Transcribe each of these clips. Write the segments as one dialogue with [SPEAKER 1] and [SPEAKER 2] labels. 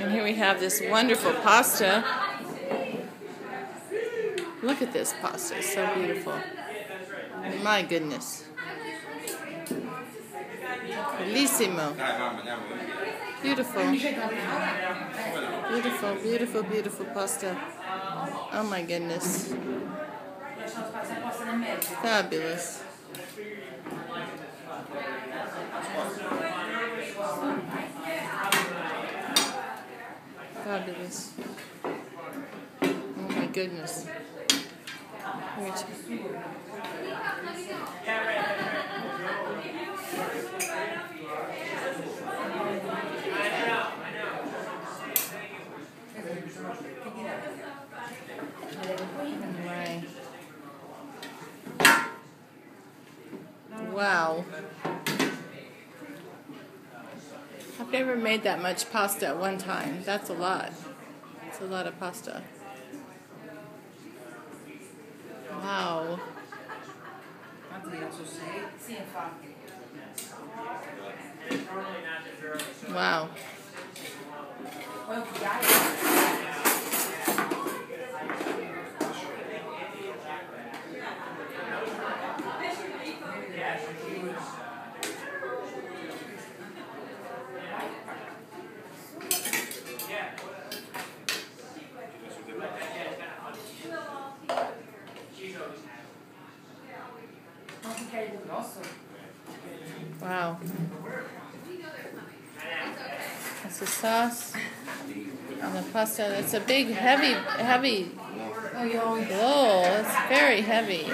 [SPEAKER 1] And here we have this wonderful pasta. Look at this pasta, it's so beautiful. My goodness. Bellissimo. Beautiful. Beautiful, beautiful, beautiful pasta. Oh my goodness. Fabulous. Fabulous. Oh my goodness. Wow. I've never made that much pasta at one time. That's a lot. It's a lot of pasta. Wow. Wow. Wow. That's the sauce and the pasta. That's a big, heavy. Oh, that's very heavy.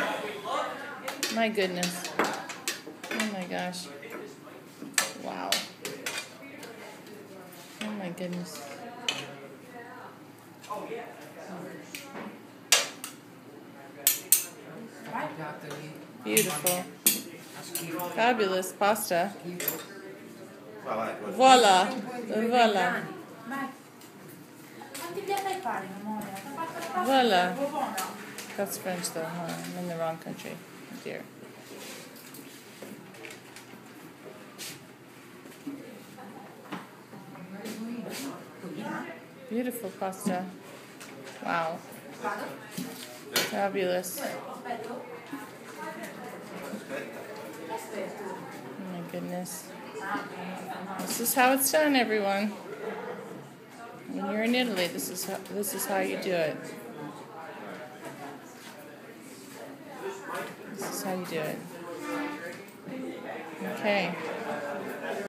[SPEAKER 1] My goodness. Oh my gosh. Wow. Oh my goodness. Beautiful. Fabulous pasta. Voila. Voila. Voila. That's French though, huh? I'm in the wrong country. Oh dear. Beautiful pasta. Wow. Fabulous. Oh my goodness. This is how it's done, everyone. When you're in Italy, this is how you do it. This is how you do it. Okay.